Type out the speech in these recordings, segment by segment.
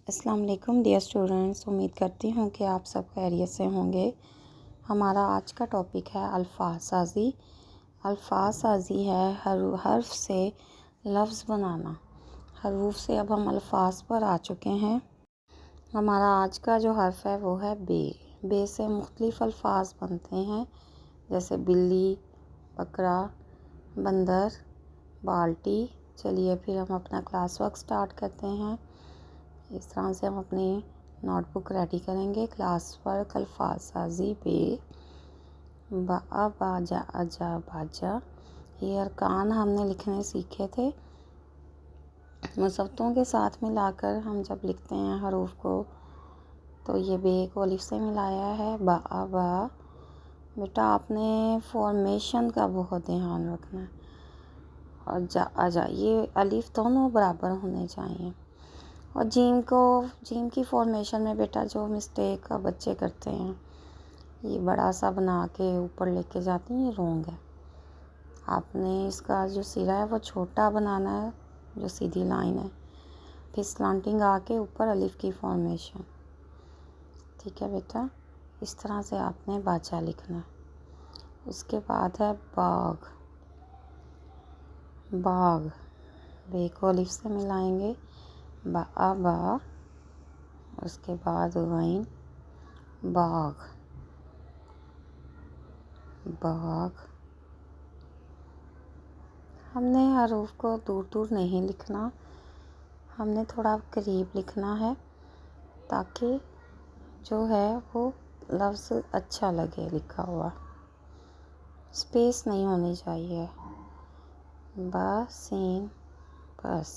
السلام علیکم dear students, امید کرتی ہوں کہ آپ سب خیریت سے ہوں گے۔ ہمارا آج کا ٹاپک ہے الفاظ سازی۔ الفاظ سازی ہے حرف سے لفظ بنانا۔ حروف سے اب ہم الفاظ پر آ چکے ہیں۔ ہمارا آج کا جو حرف ہے وہ ہے بے۔ بے سے مختلف الفاظ بنتے ہیں، جیسے بلی، بکرا، بندر، بالٹی۔ چلیے پھر ہم اپنا کلاس ورک سٹارٹ کرتے ہیں۔ اس طرح سے ہم اپنی نوٹ بک ریڈی کریں گے۔ کلاس ورک الفاظ سازی بے، با باجا اجا باجا، یہ ارکان ہم نے لکھنے سیکھے تھے۔ مسوتوں کے ساتھ ملا کر ہم جب لکھتے ہیں حروف کو تو یہ بے کو الف سے ملایا ہے، با با۔ بیٹا آپ نے فارمیشن کا بہت دھیان رکھنا ہے، اور جا اجا یہ الف دونوں برابر ہونے چاہیے۔ اور جیم کی فارمیشن میں بیٹا جو مسٹیک بچے کرتے ہیں، یہ بڑا سا بنا کے اوپر لے کے جاتے ہیں، یہ رونگ ہے۔ آپ نے اس کا جو سرا ہے وہ چھوٹا بنانا ہے، جو سیدھی لائن ہے، پھر سلانٹنگ آ کے اوپر الف کی فارمیشن۔ ٹھیک ہے بیٹا، اس طرح سے آپ نے باجا لکھنا ہے۔ اس کے بعد ہے باغ۔ باغ، بے کو الف سے ملائیں گے، با با، اس کے بعد غین، باغ، باغ۔ ہم نے حروف کو دور دور نہیں لکھنا، ہم نے تھوڑا قریب لکھنا ہے تاکہ جو ہے وہ لفظ اچھا لگے لکھا ہوا۔ اسپیس نہیں ہونی چاہیے۔ با سین بس۔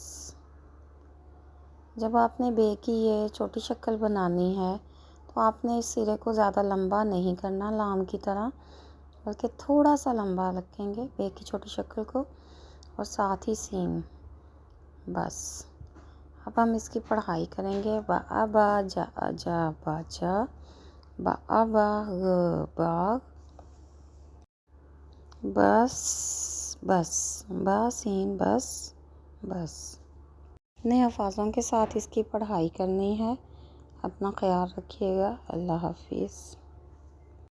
جب آپ نے بے کی یہ چھوٹی شکل بنانی ہے تو آپ نے اس سرے کو زیادہ لمبا نہیں کرنا لام کی طرح، بلکہ تھوڑا سا لمبا رکھیں گے بے کی چھوٹی شکل کو، اور ساتھ ہی سین بس۔ اب ہم اس کی پڑھائی کریں گے۔ با با جا جا باجا، با با غ باغ، بس بس، با سین بس بس۔ نئے الفاظوں کے ساتھ اس کی پڑھائی کرنی ہے۔ اپنا خیال رکھیے گا۔ اللہ حافظ۔